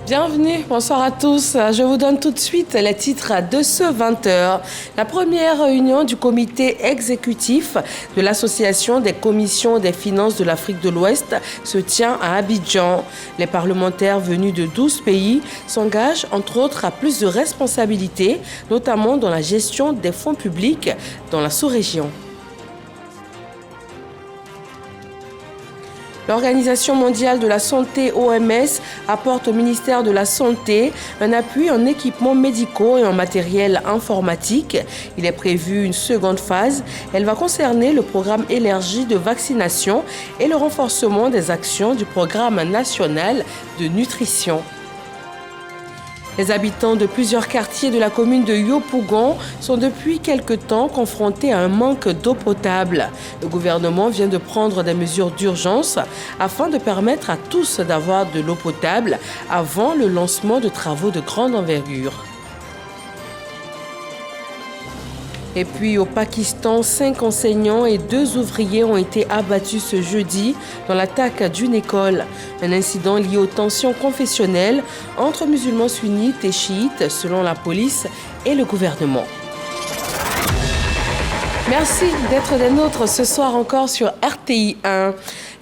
Bienvenue, bonsoir à tous. Je vous donne tout de suite les titres de ce 20h. La première réunion du comité exécutif de l'Association des commissions des finances de l'Afrique de l'Ouest se tient à Abidjan. Les parlementaires venus de 12 pays s'engagent entre autres à plus de responsabilités, notamment dans la gestion des fonds publics dans la sous-région. L'Organisation mondiale de la santé, OMS, apporte au ministère de la Santé un appui en équipements médicaux et en matériel informatique. Il est prévu une seconde phase. Elle va concerner le programme élargi de vaccination et le renforcement des actions du programme national de nutrition. Les habitants de plusieurs quartiers de la commune de Yopougon sont depuis quelque temps confrontés à un manque d'eau potable. Le gouvernement vient de prendre des mesures d'urgence afin de permettre à tous d'avoir de l'eau potable avant le lancement de travaux de grande envergure. Et puis au Pakistan, 5 enseignants et 2 ouvriers ont été abattus ce jeudi dans l'attaque d'une école. Un incident lié aux tensions confessionnelles entre musulmans sunnites et chiites selon la police et le gouvernement. Merci d'être des nôtres ce soir encore sur RTI 1.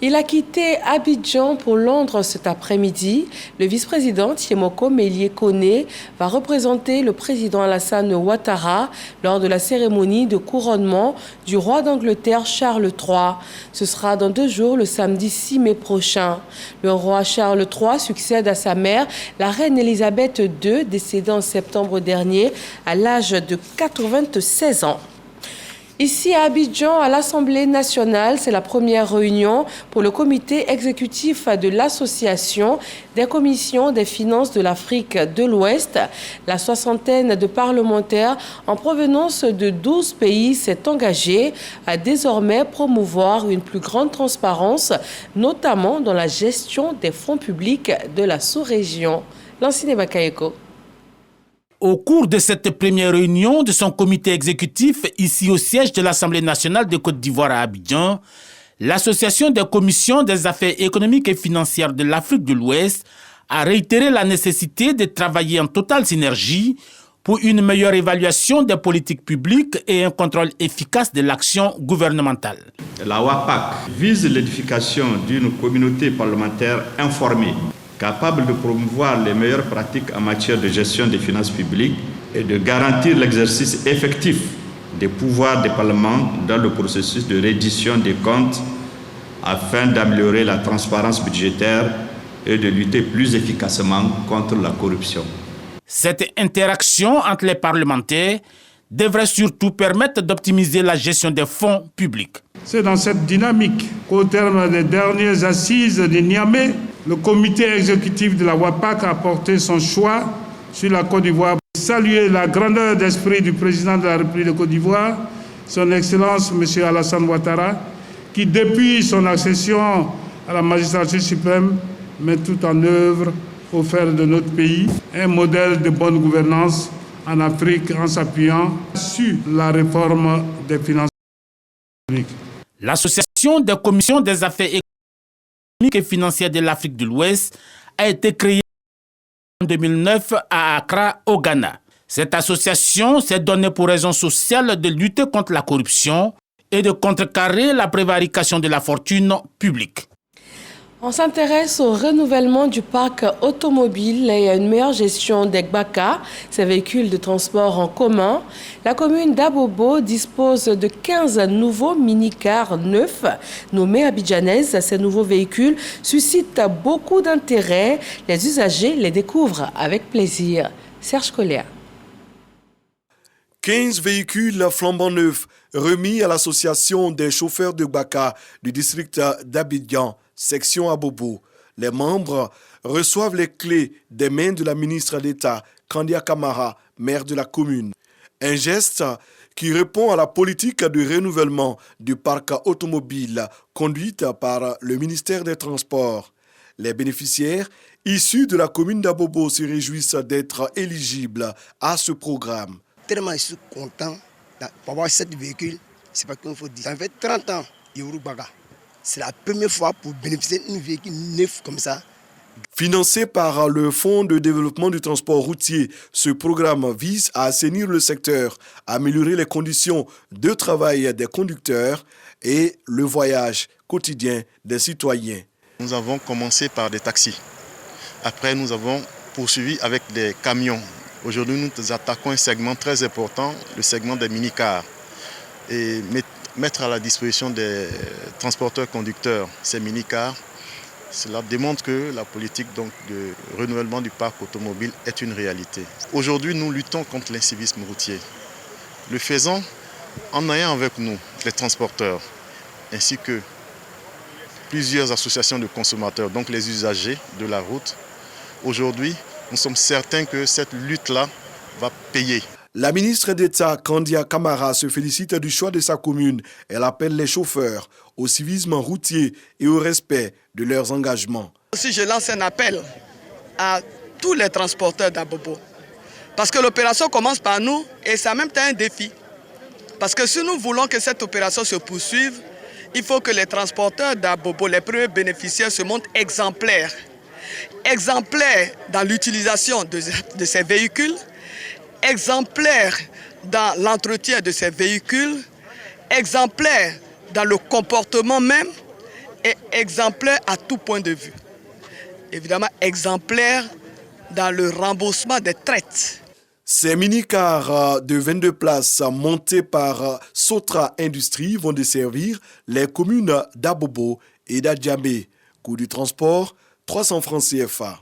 Il a quitté Abidjan pour Londres cet après-midi. Le vice-président Thiemoko Mélié Koné va représenter le président Alassane Ouattara lors de la cérémonie de couronnement du roi d'Angleterre Charles III. Ce sera dans 2 jours, le samedi 6 mai prochain. Le roi Charles III succède à sa mère, la reine Elisabeth II, décédée en septembre dernier à l'âge de 96 ans. Ici à Abidjan, à l'Assemblée nationale, c'est la première réunion pour le comité exécutif de l'Association des commissions des finances de l'Afrique de l'Ouest. La soixantaine de parlementaires en provenance de 12 pays s'est engagée à désormais promouvoir une plus grande transparence, notamment dans la gestion des fonds publics de la sous-région. Lansine Bakayeko. Au cours de cette première réunion de son comité exécutif, ici au siège de l'Assemblée nationale de Côte d'Ivoire à Abidjan, l'Association des commissions des affaires économiques et financières de l'Afrique de l'Ouest a réitéré la nécessité de travailler en totale synergie pour une meilleure évaluation des politiques publiques et un contrôle efficace de l'action gouvernementale. La WAPAC vise l'édification d'une communauté parlementaire informée, capable de promouvoir les meilleures pratiques en matière de gestion des finances publiques et de garantir l'exercice effectif des pouvoirs des parlements dans le processus de reddition des comptes afin d'améliorer la transparence budgétaire et de lutter plus efficacement contre la corruption. Cette interaction entre les parlementaires devrait surtout permettre d'optimiser la gestion des fonds publics. C'est dans cette dynamique qu'au terme des dernières assises de Niamey, le comité exécutif de la WAPAC a porté son choix sur la Côte d'Ivoire. Saluer la grandeur d'esprit du président de la République de Côte d'Ivoire, son Excellence M. Alassane Ouattara, qui depuis son accession à la magistrature suprême met tout en œuvre pour faire de notre pays un modèle de bonne gouvernance en Afrique en s'appuyant sur la réforme des finances publiques. L'Association des commissions des affaires économiques et financières de l'Afrique de l'Ouest a été créée en 2009 à Accra, au Ghana. Cette association s'est donnée pour raison sociale de lutter contre la corruption et de contrecarrer la prévarication de la fortune publique. On s'intéresse au renouvellement du parc automobile et à une meilleure gestion des Gbaka, ces véhicules de transport en commun. La commune d'Abobo dispose de 15 nouveaux mini-cars neufs nommés abidjanaises. Ces nouveaux véhicules suscitent beaucoup d'intérêt. Les usagers les découvrent avec plaisir. Serge Collier. 15 véhicules flambant neufs remis à l'association des chauffeurs de Gbaka du district d'Abidjan, section Abobo. Les membres reçoivent les clés des mains de la ministre d'État, Kandia Kamara, maire de la commune. Un geste qui répond à la politique de renouvellement du parc automobile conduite par le ministère des Transports. Les bénéficiaires issus de la commune d'Abobo se réjouissent d'être éligibles à ce programme. Tellement je suis content pour avoir 7 véhicules, c'est pas qu'il faut dire. Ça fait 30 ans, Yourou Baga. C'est la première fois pour bénéficier d'un véhicule neuf comme ça. Financé par le Fonds de développement du transport routier, ce programme vise à assainir le secteur, améliorer les conditions de travail des conducteurs et le voyage quotidien des citoyens. Nous avons commencé par des taxis. Après, nous avons poursuivi avec des camions. Aujourd'hui, nous attaquons un segment très important, le segment des mini-cars. Et mettre à la disposition des transporteurs-conducteurs ces mini-cars, cela démontre que la politique de renouvellement du parc automobile est une réalité. Aujourd'hui, nous luttons contre l'incivisme routier. Le faisons en ayant avec nous les transporteurs, ainsi que plusieurs associations de consommateurs, donc les usagers de la route. Aujourd'hui, nous sommes certains que cette lutte-là va payer. La ministre d'État, Kandia Camara, se félicite du choix de sa commune. Elle appelle les chauffeurs au civisme routier et au respect de leurs engagements. Aussi, je lance un appel à tous les transporteurs d'Abobo. Parce que l'opération commence par nous et c'est en même temps un défi. Parce que si nous voulons que cette opération se poursuive, il faut que les transporteurs d'Abobo, les premiers bénéficiaires, se montrent exemplaires. Exemplaires dans l'utilisation de ces véhicules, exemplaires dans l'entretien de ces véhicules, exemplaires dans le comportement même et exemplaires à tout point de vue. Évidemment, exemplaires dans le remboursement des traites. Ces mini-cars de 22 places montés par Sotra Industries vont desservir les communes d'Abobo et d'Adjamé. Coût du transport, 300 francs CFA.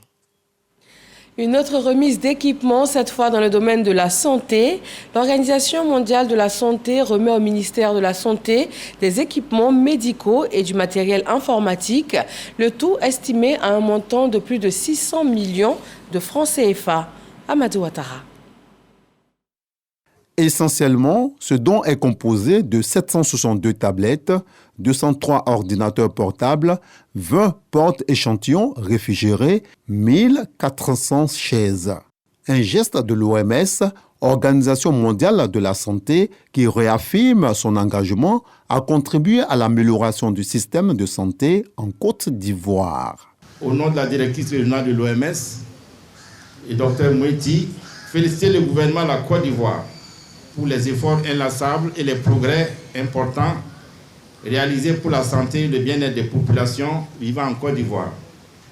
Une autre remise d'équipements, cette fois dans le domaine de la santé. L'Organisation mondiale de la santé remet au ministère de la Santé des équipements médicaux et du matériel informatique, le tout estimé à un montant de plus de 600 millions de francs CFA. Amadou Ouattara. Essentiellement, ce don est composé de 762 tablettes, 203 ordinateurs portables, 20 porte-échantillons réfrigérés, 1400 chaises. Un geste de l'OMS, Organisation mondiale de la santé, qui réaffirme son engagement à contribuer à l'amélioration du système de santé en Côte d'Ivoire. Au nom de la directrice régionale de l'OMS et Dr Moueti, féliciter le gouvernement de la Côte d'Ivoire pour les efforts inlassables et les progrès importants réalisés pour la santé et le bien-être des populations vivant en Côte d'Ivoire.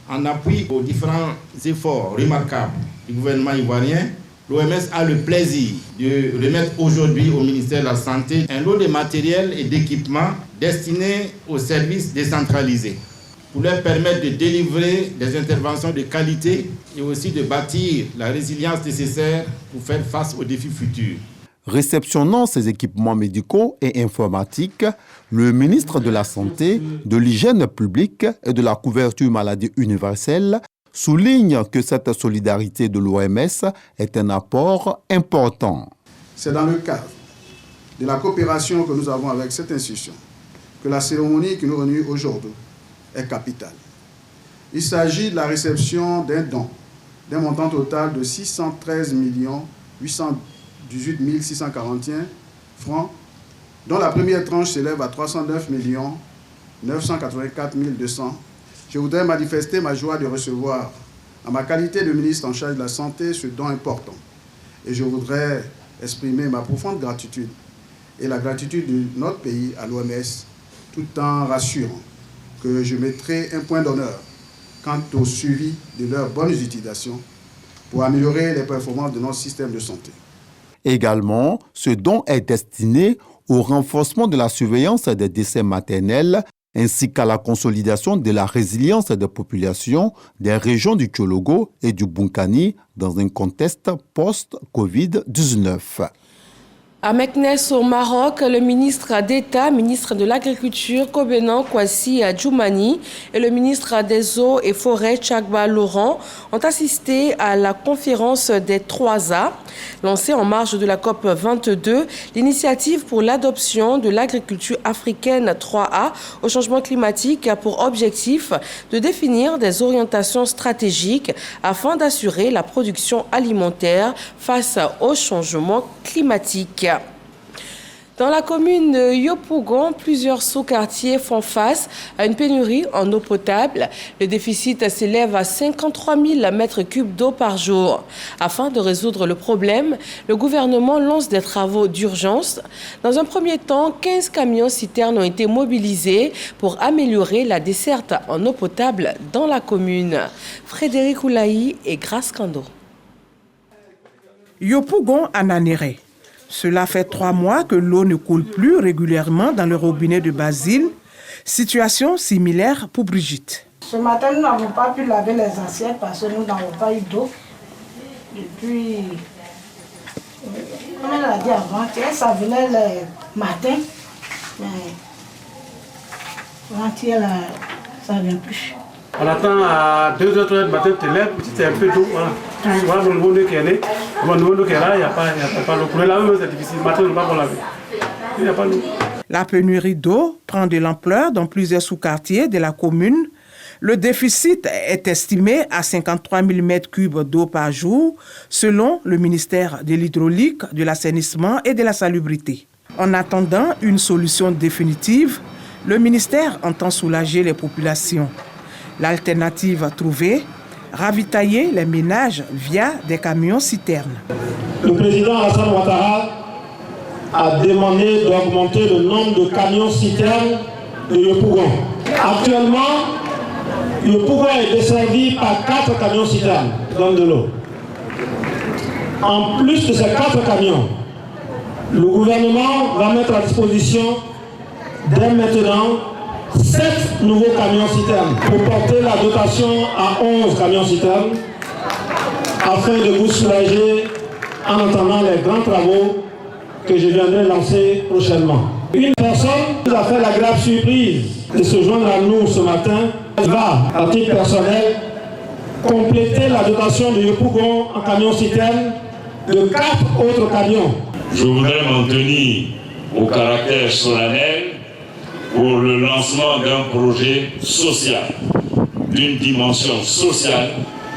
En appui aux différents efforts remarquables du gouvernement ivoirien, l'OMS a le plaisir de remettre aujourd'hui au ministère de la Santé un lot de matériel et d'équipements destinés aux services décentralisés pour leur permettre de délivrer des interventions de qualité et aussi de bâtir la résilience nécessaire pour faire face aux défis futurs. Réceptionnant ces équipements médicaux et informatiques, le ministre de la Santé, de l'Hygiène publique et de la couverture maladie universelle souligne que cette solidarité de l'OMS est un apport important. C'est dans le cadre de la coopération que nous avons avec cette institution que la cérémonie qui nous réunit aujourd'hui est capitale. Il s'agit de la réception d'un don d'un montant total de 613 818 641 francs, dont la première tranche s'élève à 309 984 200. Je voudrais manifester ma joie de recevoir, en ma qualité de ministre en charge de la Santé, ce don important. Et je voudrais exprimer ma profonde gratitude et la gratitude de notre pays à l'OMS, tout en rassurant que je mettrai un point d'honneur quant au suivi de leur bonne utilisation pour améliorer les performances de notre système de santé. Également, ce don est destiné au renforcement de la surveillance des décès maternels ainsi qu'à la consolidation de la résilience des populations des régions du Tchologo et du Bunkani dans un contexte post-Covid-19. À Meknes, au Maroc, le ministre d'État, ministre de l'Agriculture, Kobenan Kwasi Djoumani, et le ministre des Eaux et Forêts, Tchagba Laurent, ont assisté à la conférence des 3A, lancée en marge de la COP 22, l'initiative pour l'adoption de l'agriculture africaine 3A au changement climatique a pour objectif de définir des orientations stratégiques afin d'assurer la production alimentaire face au changement climatique. Dans la commune de Yopougon, plusieurs sous-quartiers font face à une pénurie en eau potable. Le déficit s'élève à 53 000 mètres cubes d'eau par jour. Afin de résoudre le problème, le gouvernement lance des travaux d'urgence. Dans un premier temps, 15 camions-citernes ont été mobilisés pour améliorer la desserte en eau potable dans la commune. Frédéric Oulaï et Grace Kando. Yopougon en Anéré. Cela fait 3 mois que l'eau ne coule plus régulièrement dans le robinet de Basile. Situation similaire pour Brigitte. Ce matin, nous n'avons pas pu laver les assiettes parce que nous n'avons pas eu d'eau. Depuis, comme elle a dit avant, ça venait le matin, mais avant-hier, ça ne vient plus. On attend à 2h30 du matin, tu te lèves, c'est un peu d'eau. Voilà le nouveau nez qui est né. Le nouveau nez qui est là, il n'y a pas d'eau. Pour laver, c'est difficile. Le matin, on ne peut pas laver. Il n'y a pas d'eau. La pénurie d'eau prend de l'ampleur dans plusieurs sous-quartiers de la commune. Le déficit est estimé à 53 000 mètres cubes d'eau par jour, selon le ministère de l'Hydraulique, de l'Assainissement et de la Salubrité. En attendant une solution définitive, le ministère entend soulager les populations. L'alternative trouvée, ravitailler les ménages via des camions-citernes. Le président Alassane Ouattara a demandé d'augmenter le nombre de camions-citernes de Yopougon. Actuellement, Yopougon est desservi par 4 camions-citernes qui donnent de l'eau. En plus de ces 4 camions, le gouvernement va mettre à disposition dès maintenant 7 nouveaux camions-citernes pour porter la dotation à 11 camions-citernes afin de vous soulager en attendant les grands travaux que je viendrai lancer prochainement. Une personne nous a fait la grave surprise de se joindre à nous ce matin. Elle va, à titre personnel, compléter la dotation de Yopougon en camions-citernes de 4 autres camions. Je voudrais m'en tenir au caractère solennel pour le lancement d'un projet social, d'une dimension sociale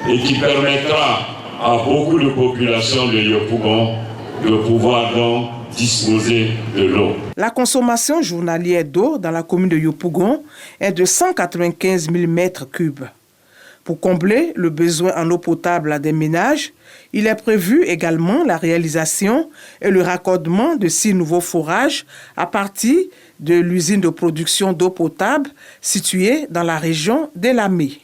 et qui permettra à beaucoup de populations de Yopougon de pouvoir donc disposer de l'eau. La consommation journalière d'eau dans la commune de Yopougon est de 195 000 mètres cubes. Pour combler le besoin en eau potable des ménages, il est prévu également la réalisation et le raccordement de 6 nouveaux forages à partir de l'usine de production d'eau potable située dans la région d'Elamé.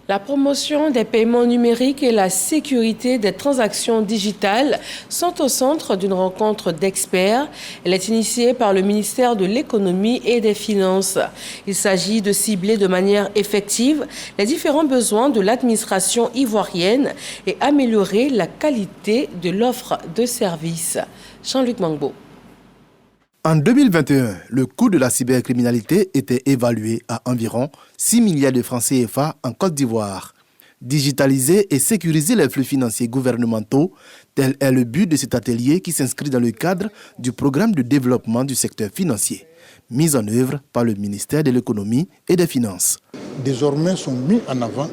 La promotion des paiements numériques et la sécurité des transactions digitales sont au centre d'une rencontre d'experts. Elle est initiée par le ministère de l'Économie et des Finances. Il s'agit de cibler de manière effective les différents besoins de l'administration ivoirienne et améliorer la qualité de l'offre de services. Jean-Luc Mangbo. En 2021, le coût de la cybercriminalité était évalué à environ 6 milliards de francs CFA en Côte d'Ivoire. Digitaliser et sécuriser les flux financiers gouvernementaux, tel est le but de cet atelier qui s'inscrit dans le cadre du programme de développement du secteur financier, mis en œuvre par le ministère de l'Économie et des Finances. Désormais sont mis en avant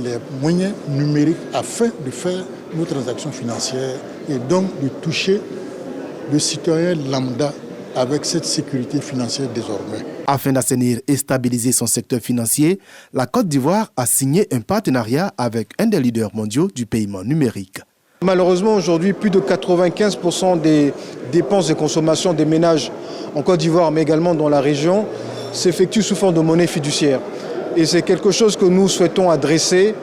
les moyens numériques afin de faire nos transactions financières et donc de toucher le citoyen lambda avec cette sécurité financière désormais. Afin d'assainir et stabiliser son secteur financier, la Côte d'Ivoire a signé un partenariat avec un des leaders mondiaux du paiement numérique. Malheureusement, aujourd'hui, plus de 95% des dépenses de consommation des ménages en Côte d'Ivoire, mais également dans la région, s'effectuent sous forme de monnaie fiduciaire. Et c'est quelque chose que nous souhaitons adresser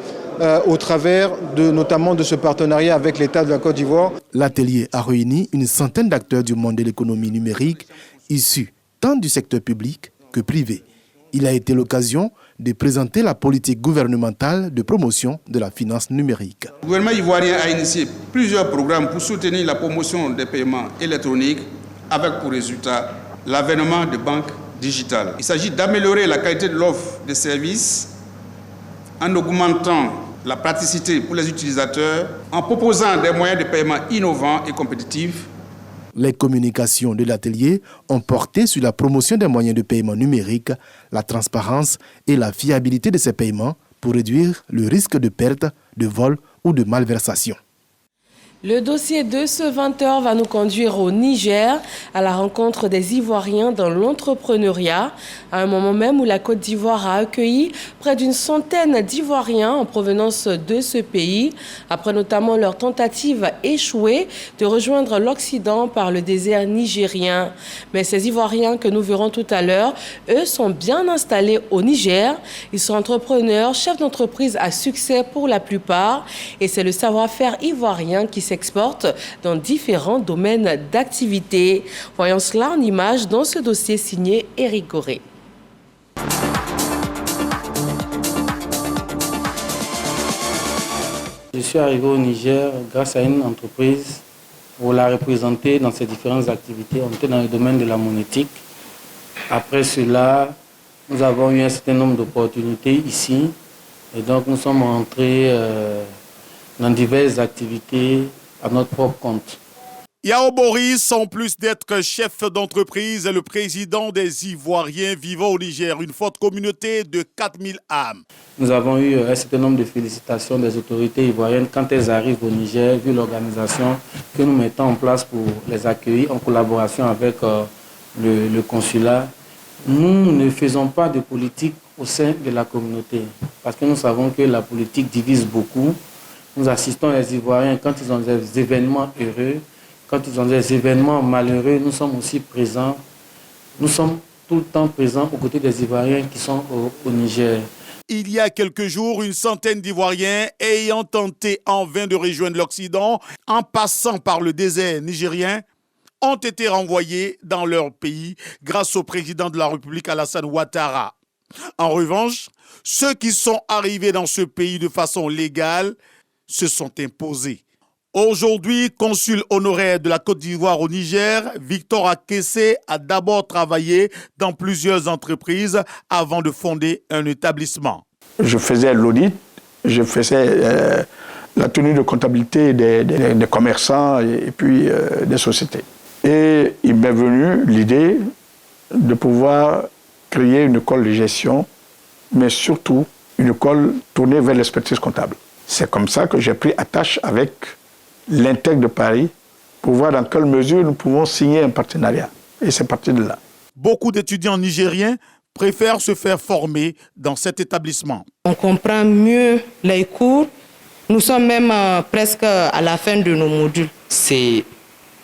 au travers notamment de ce partenariat avec l'État de la Côte d'Ivoire. L'atelier a réuni une centaine d'acteurs du monde de l'économie numérique, issus tant du secteur public que privé. Il a été l'occasion de présenter la politique gouvernementale de promotion de la finance numérique. Le gouvernement ivoirien a initié plusieurs programmes pour soutenir la promotion des paiements électroniques avec pour résultat l'avènement de banques digitales. Il s'agit d'améliorer la qualité de l'offre de services en augmentant la praticité pour les utilisateurs, en proposant des moyens de paiement innovants et compétitifs. Les communications de l'atelier ont porté sur la promotion des moyens de paiement numériques, la transparence et la fiabilité de ces paiements pour réduire le risque de perte, de vol ou de malversation. Le dossier de ce 20h va nous conduire au Niger, à la rencontre des Ivoiriens dans l'entrepreneuriat, à un moment même où la Côte d'Ivoire a accueilli près d'une centaine d'Ivoiriens en provenance de ce pays, après notamment leur tentative échouée de rejoindre l'Occident par le désert nigérien. Mais ces Ivoiriens que nous verrons tout à l'heure, eux sont bien installés au Niger. Ils sont entrepreneurs, chefs d'entreprise à succès pour la plupart, et c'est le savoir-faire ivoirien qui s'exporte dans différents domaines d'activité. Voyons cela en images dans ce dossier signé Éric Goré. Je suis arrivé au Niger grâce à une entreprise pour la représenter dans ses différentes activités. On était dans le domaine de la monétique. Après cela, nous avons eu un certain nombre d'opportunités ici. Et donc nous sommes rentrés dans diverses activités à notre propre compte. Yao Boris, en plus d'être chef d'entreprise, est le président des Ivoiriens vivant au Niger, une forte communauté de 4000 âmes. Nous avons eu un certain nombre de félicitations des autorités ivoiriennes quand elles arrivent au Niger, vu l'organisation que nous mettons en place pour les accueillir en collaboration avec le consulat. Nous ne faisons pas de politique au sein de la communauté parce que nous savons que la politique divise beaucoup. Nous assistons les Ivoiriens quand ils ont des événements heureux, quand ils ont des événements malheureux, nous sommes aussi présents. Nous sommes tout le temps présents aux côtés des Ivoiriens qui sont au Niger. Il y a quelques jours, une centaine d'Ivoiriens ayant tenté en vain de rejoindre l'Occident en passant par le désert nigérien ont été renvoyés dans leur pays grâce au président de la République Alassane Ouattara. En revanche, ceux qui sont arrivés dans ce pays de façon légale se sont imposés. Aujourd'hui, consul honoraire de la Côte d'Ivoire au Niger, Victor Akessé a d'abord travaillé dans plusieurs entreprises avant de fonder un établissement. Je faisais l'audit, je faisais la tenue de comptabilité des commerçants et puis des sociétés. Et il m'est venu l'idée de pouvoir créer une école de gestion, mais surtout une école tournée vers l'expertise comptable. C'est comme ça que j'ai pris attache avec l'Intec de Paris pour voir dans quelle mesure nous pouvons signer un partenariat. Et c'est parti de là. Beaucoup d'étudiants nigériens préfèrent se faire former dans cet établissement. On comprend mieux les cours. Nous sommes même presque à la fin de nos modules. C'est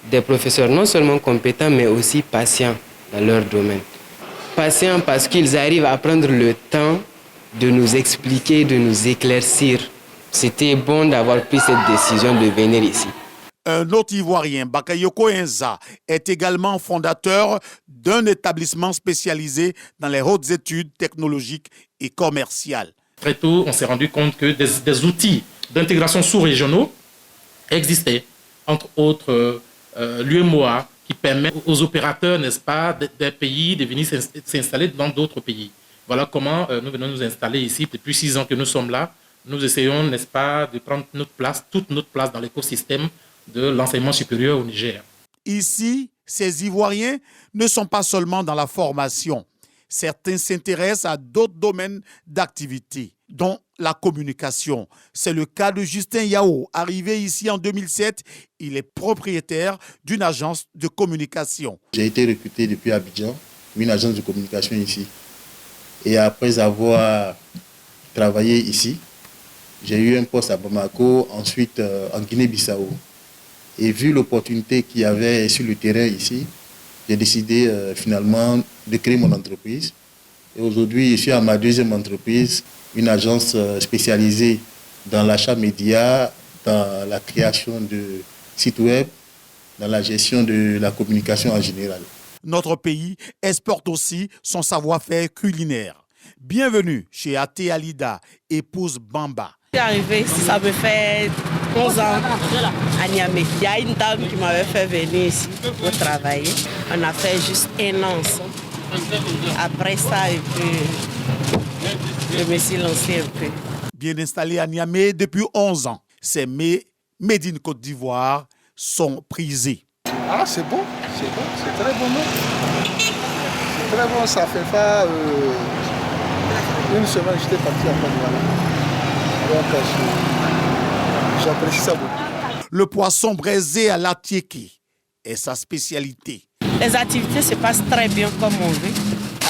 des professeurs non seulement compétents, mais aussi patients dans leur domaine. Patients parce qu'ils arrivent à prendre le temps de nous expliquer, de nous éclaircir. C'était bon d'avoir pris cette décision de venir ici. Un autre Ivoirien, Bakayoko Enza, est également fondateur d'un établissement spécialisé dans les hautes études technologiques et commerciales. Très tôt, on s'est rendu compte que des outils d'intégration sous-régionaux existaient, entre autres l'UMOA, qui permet aux opérateurs, n'est-ce pas, des pays de venir s'installer dans d'autres pays. Voilà comment nous venons nous installer ici. Depuis 6 ans que nous sommes là, nous essayons, n'est-ce pas, de prendre notre place, toute notre place dans l'écosystème de l'enseignement supérieur au Niger. Ici, ces Ivoiriens ne sont pas seulement dans la formation. Certains s'intéressent à d'autres domaines d'activité, dont la communication. C'est le cas de Justin Yao, arrivé ici en 2007. Il est propriétaire d'une agence de communication. J'ai été recruté depuis Abidjan, une agence de communication ici. Et après avoir travaillé ici, j'ai eu un poste à Bamako, ensuite en Guinée-Bissau. Et vu l'opportunité qu'il y avait sur le terrain ici, j'ai décidé finalement de créer mon entreprise. Et aujourd'hui, je suis à ma deuxième entreprise, une agence spécialisée dans l'achat média, dans la création de sites web, dans la gestion de la communication en général. Notre pays exporte aussi son savoir-faire culinaire. Bienvenue chez Até Alida, épouse Bamba. Je suis arrivée, ça me fait 11 ans à Niamey. Il y a une dame qui m'avait fait venir ici pour travailler. On a fait juste 1 an ensemble. Après ça, je me suis lancée un peu. Bien installé à Niamey depuis 11 ans, ces mets made in Côte d'Ivoire sont prisés. Ah, c'est bon, c'est très bon. C'est très bon, ça fait pas une semaine j'étais parti à Côte d'Ivoire. Donc j'apprécie ça beaucoup. Le poisson braisé à la tiéké est sa spécialité. Les activités se passent très bien comme on veut.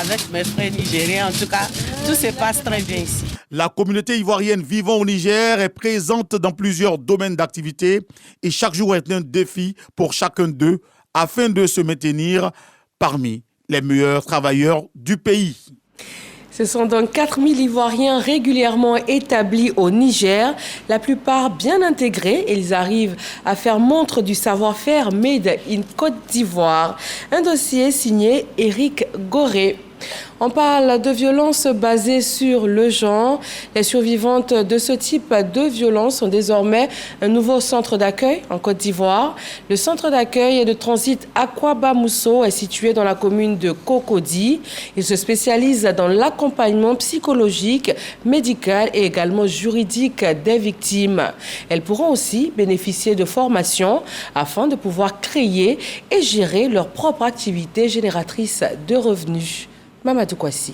Avec mes frères nigériens, en tout cas, tout se passe très bien ici. La communauté ivoirienne vivant au Niger est présente dans plusieurs domaines d'activité et chaque jour est un défi pour chacun d'eux afin de se maintenir parmi les meilleurs travailleurs du pays. Ce sont donc 4000 Ivoiriens régulièrement établis au Niger, la plupart bien intégrés. Ils arrivent à faire montre du savoir-faire made in Côte d'Ivoire. Un dossier signé Éric Goré. On parle de violences basées sur le genre. Les survivantes de ce type de violence ont désormais un nouveau centre d'accueil en Côte d'Ivoire. Le centre d'accueil et de transit Akwaba Mousso est situé dans la commune de Cocody. Il se spécialise dans l'accompagnement psychologique, médical et également juridique des victimes. Elles pourront aussi bénéficier de formations afin de pouvoir créer et gérer leur propre activité génératrice de revenus. Mamadou Kwasi.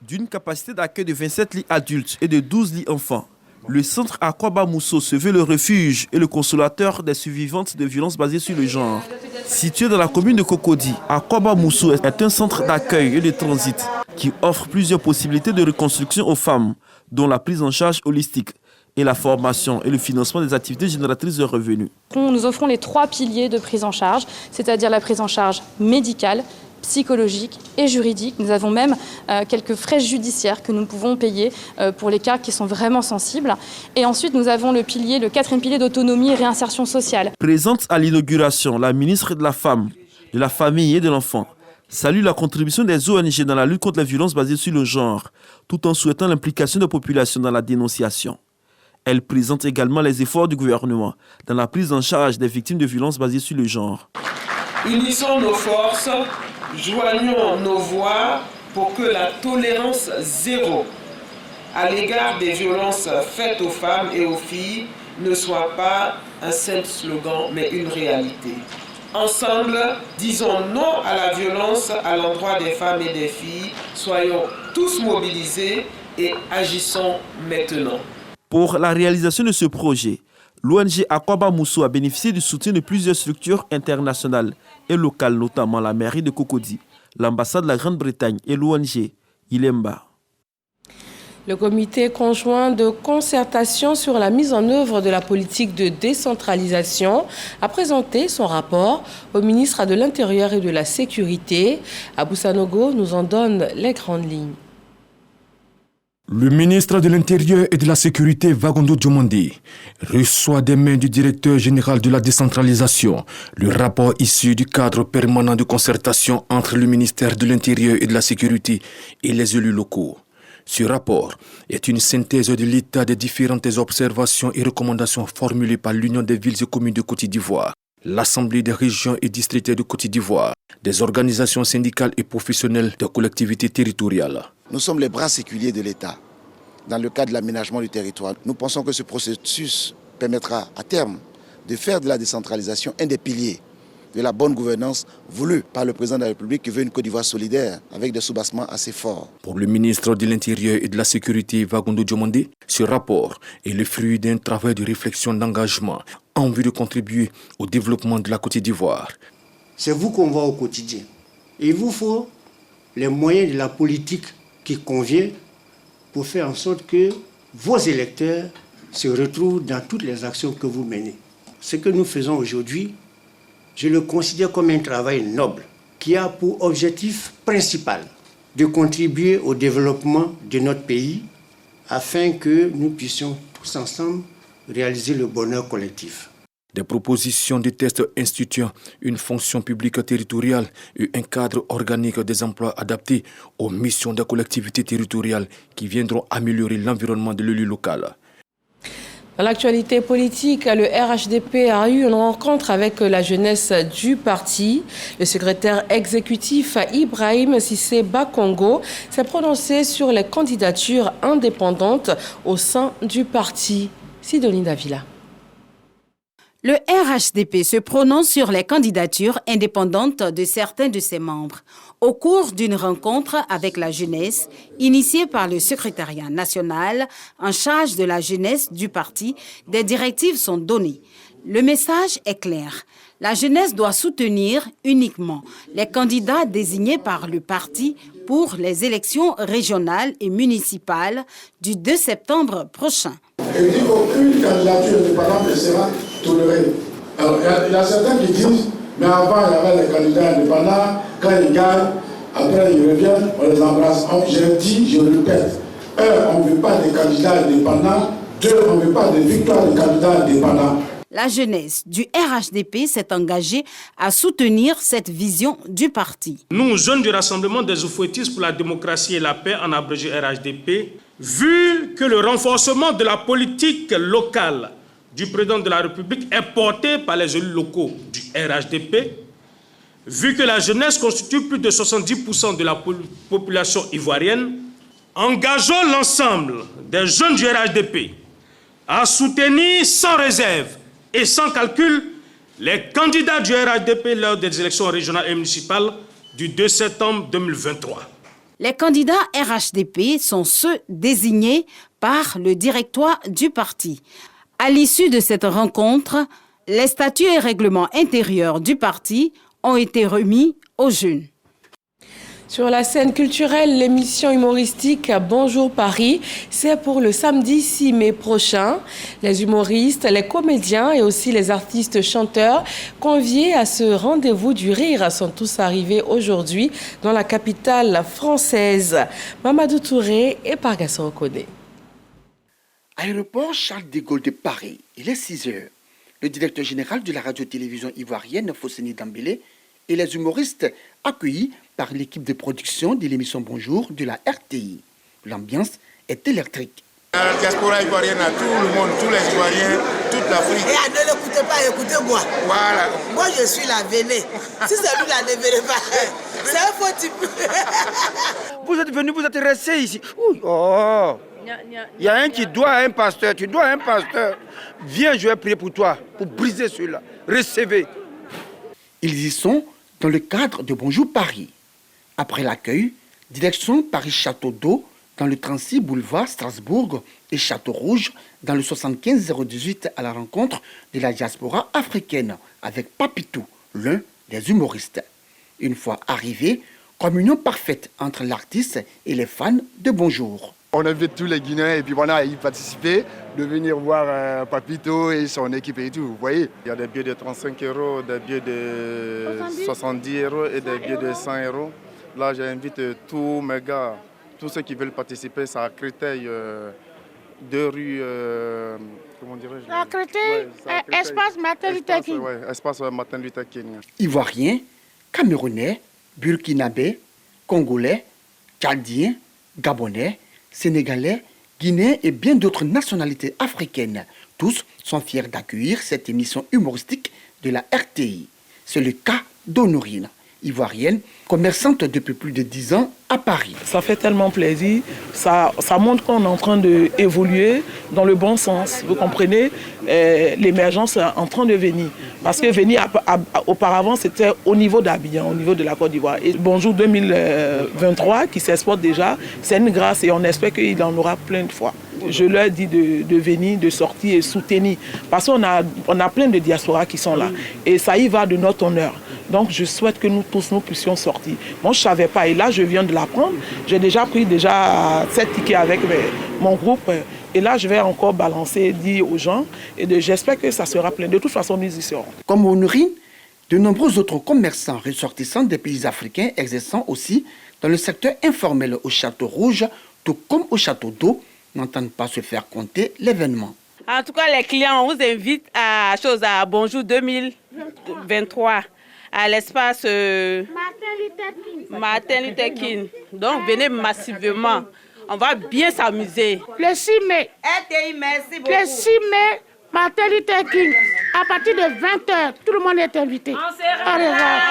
D'une capacité d'accueil de 27 lits adultes et de 12 lits enfants, le centre Akwaba Mousso se veut le refuge et le consolateur des survivantes de violences basées sur le genre. Situé dans la commune de Cocody, Akwaba Mousso est un centre d'accueil et de transit qui offre plusieurs possibilités de reconstruction aux femmes, dont la prise en charge holistique et la formation et le financement des activités génératrices de revenus. Nous offrons les 3 piliers de prise en charge, c'est-à-dire la prise en charge médicale, psychologique et juridique. Nous avons même quelques frais judiciaires que nous pouvons payer pour les cas qui sont vraiment sensibles. Et ensuite, nous avons le 4e pilier d'autonomie et réinsertion sociale. Présente à l'inauguration, la ministre de la Femme, de la Famille et de l'Enfant salue la contribution des ONG dans la lutte contre les violences basées sur le genre, tout en souhaitant l'implication des populations dans la dénonciation. Elle présente également les efforts du gouvernement dans la prise en charge des victimes de violences basées sur le genre. Unissons nos forces, joignons nos voix pour que la tolérance zéro à l'égard des violences faites aux femmes et aux filles ne soit pas un simple slogan, mais une réalité. Ensemble, disons non à la violence à l'endroit des femmes et des filles. Soyons tous mobilisés et agissons maintenant. Pour la réalisation de ce projet, l'ONG Akwaba Mousso a bénéficié du soutien de plusieurs structures internationales et locales, notamment la mairie de Cocody, l'ambassade de la Grande-Bretagne et l'ONG Ilemba. Le comité conjoint de concertation sur la mise en œuvre de la politique de décentralisation a présenté son rapport au ministre de l'Intérieur et de la Sécurité. Abou Sanogo nous en donne les grandes lignes. Le ministre de l'Intérieur et de la Sécurité, Wagondo Diomondi, reçoit des mains du directeur général de la décentralisation le rapport issu du cadre permanent de concertation entre le ministère de l'Intérieur et de la Sécurité et les élus locaux. Ce rapport est une synthèse de l'état des différentes observations et recommandations formulées par l'Union des villes et communes de Côte d'Ivoire, l'Assemblée des régions et districts de Côte d'Ivoire, des organisations syndicales et professionnelles de collectivités territoriales. Nous sommes les bras séculiers de l'État dans le cadre de l'aménagement du territoire. Nous pensons que ce processus permettra à terme de faire de la décentralisation un des piliers de la bonne gouvernance voulue par le président de la République qui veut une Côte d'Ivoire solidaire avec des soubassements assez forts. Pour le ministre de l'Intérieur et de la Sécurité, Wagondo Diomondi, ce rapport est le fruit d'un travail de réflexion d'engagement en vue de contribuer au développement de la Côte d'Ivoire. C'est vous qu'on voit au quotidien. Et il vous faut les moyens de la politique qui convient pour faire en sorte que vos électeurs se retrouvent dans toutes les actions que vous menez. Ce que nous faisons aujourd'hui, je le considère comme un travail noble qui a pour objectif principal de contribuer au développement de notre pays afin que nous puissions tous ensemble réaliser le bonheur collectif. Des propositions de tests instituant une fonction publique territoriale et un cadre organique des emplois adaptés aux missions des collectivités territoriales qui viendront améliorer l'environnement de l'élu local. Dans l'actualité politique, le RHDP a eu une rencontre avec la jeunesse du parti. Le secrétaire exécutif Ibrahim Sissé Bakongo s'est prononcé sur les candidatures indépendantes au sein du parti. Sidonie Davila. Le RHDP se prononce sur les candidatures indépendantes de certains de ses membres. Au cours d'une rencontre avec la jeunesse, initiée par le secrétariat national en charge de la jeunesse du parti, des directives sont données. Le message est clair. La jeunesse doit soutenir uniquement les candidats désignés par le parti pour les élections régionales et municipales du 2 septembre prochain. Il dit qu'aucune candidature indépendante ne sera tolérée. Alors, il y a certains qui disent, mais avant il y avait les candidats indépendants, quand ils gagnent, après ils reviennent, on les embrasse. Je dis, je répète, on ne veut pas des candidats indépendants, on ne veut pas de victoires de candidats indépendants. La jeunesse du RHDP s'est engagée à soutenir cette vision du parti. Nous, jeunes du Rassemblement des Oufouettistes pour la démocratie et la paix, en abrégé RHDP, vu que le renforcement de la politique locale du président de la République est porté par les élus locaux du RHDP, vu que la jeunesse constitue plus de 70% de la population ivoirienne, engageons l'ensemble des jeunes du RHDP à soutenir sans réserve et sans calcul les candidats du RHDP lors des élections régionales et municipales du 2 septembre 2023. Les candidats RHDP sont ceux désignés par le directoire du parti. À l'issue de cette rencontre, les statuts et règlements intérieurs du parti ont été remis aux jeunes. Sur la scène culturelle, l'émission humoristique Bonjour Paris, c'est pour le samedi 6 mai prochain. Les humoristes, les comédiens et aussi les artistes chanteurs conviés à ce rendez-vous du rire sont tous arrivés aujourd'hui dans la capitale française. Mamadou Touré et Pargasson Okone. Aéroport Charles de Gaulle de Paris, il est 6 heures. Le directeur général de la radio-télévision ivoirienne, Fosseni Dambélé, et les humoristes accueillis par l'équipe de production de l'émission Bonjour de la RTI. L'ambiance est électrique. La diaspora ivoirienne à tout le monde, tous les Ivoiriens, toute l'Afrique. Et ne l'écoutez pas, écoutez-moi. Voilà. Moi, je suis la Véné. Si c'est lui, la ne verrez pas. C'est un faux type. Vous êtes venu, vous êtes resté ici. Oh. Il y a un qui doit à un pasteur. Tu dois à un pasteur. Viens, je vais prier pour toi, pour briser cela. Recevez. Ils y sont dans le cadre de Bonjour Paris. Après l'accueil, direction Paris-Château d'Eau, dans le 36 boulevard Strasbourg et Château Rouge, dans le 75 018 à la rencontre de la diaspora africaine avec Papitou, l'un des humoristes. Une fois arrivé, communion parfaite entre l'artiste et les fans de Bonjour. On invite tous les Guinéens et puis voilà, à y participer, de venir voir Papito et son équipe et tout, vous voyez. Il y a des billets de 35 €, des billets de 70 € et des billets de 100 €. Là, j'invite tous mes gars, tous ceux qui veulent participer, c'est à Créteil, 2 rue, comment dirais-je? À Créteil, espace Martin Luther King. Oui, espace Martin Luther King. Ivoiriens, Camerounais, Burkinabés, Congolais, Tchadiens, Gabonais, Sénégalais, Guinéens et bien d'autres nationalités africaines. Tous sont fiers d'accueillir cette émission humoristique de la RTI. C'est le cas d'Honorine, ivoirienne, commerçante depuis plus de 10 ans à Paris. Ça fait tellement plaisir, ça montre qu'on est en train d'évoluer dans le bon sens. Vous comprenez, l'émergence est en train de venir. Parce que venir auparavant, c'était au niveau d'Abidjan, au niveau de la Côte d'Ivoire. Et Bonjour 2023, qui s'exporte déjà, c'est une grâce et on espère qu'il en aura plein de fois. Je leur dis de venir, de sortir et soutenir. Parce qu'on a plein de diasporas qui sont là. Et ça y va de notre honneur. Donc je souhaite que nous tous, nous puissions sortir. Moi, je ne savais pas. Et là, je viens de l'apprendre. J'ai déjà pris 7 tickets avec mon groupe. Et là, je vais encore balancer, dire aux gens. Et j'espère que ça sera plein. De toute façon, nous y serons. Comme Honorine, de nombreux autres commerçants ressortissants des pays africains exerçant aussi dans le secteur informel au Château Rouge, tout comme au Château d'Eau, n'entendent pas se faire compter l'événement. En tout cas, les clients, on vous invite à Bonjour 2023, à l'espace Martin Luther King. Donc, venez massivement. On va bien s'amuser. Le 6 mai. RTI, merci beaucoup. Le 6 mai, Martin Luther King. À partir de 20h, tout le monde est invité. Au revoir.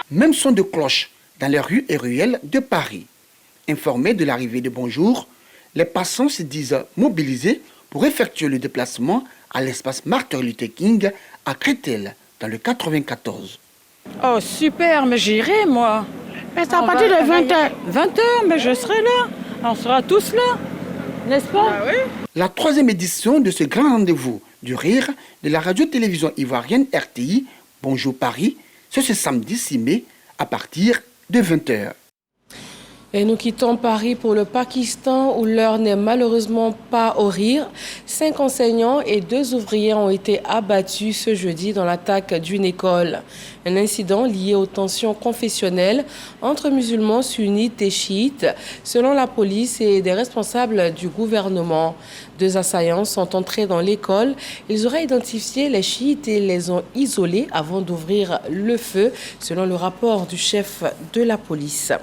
Même son de cloche dans les rues et ruelles de Paris. Informés de l'arrivée de Bonjour, les passants se disent mobilisés pour effectuer le déplacement à l'espace Martin Luther King à Créteil, dans le 94. Oh super, mais j'irai moi. Mais c'est à partir de 20h. 20h, mais je serai là. On sera tous là, n'est-ce pas? Ah, oui. La 3e édition de ce grand rendez-vous du rire de la radio-télévision ivoirienne RTI, Bonjour Paris, c'est ce samedi 6 mai à partir de 20h. Et nous quittons Paris pour le Pakistan où l'heure n'est malheureusement pas au rire. 5 enseignants et 2 ouvriers ont été abattus ce jeudi dans l'attaque d'une école. Un incident lié aux tensions confessionnelles entre musulmans sunnites et chiites, selon la police et des responsables du gouvernement. 2 assaillants sont entrés dans l'école. Ils auraient identifié les chiites et les ont isolés avant d'ouvrir le feu, selon le rapport du chef de la police.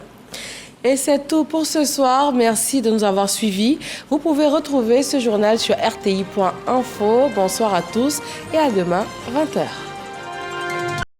Et c'est tout pour ce soir. Merci de nous avoir suivis. Vous pouvez retrouver ce journal sur rti.info. Bonsoir à tous et à demain, 20h.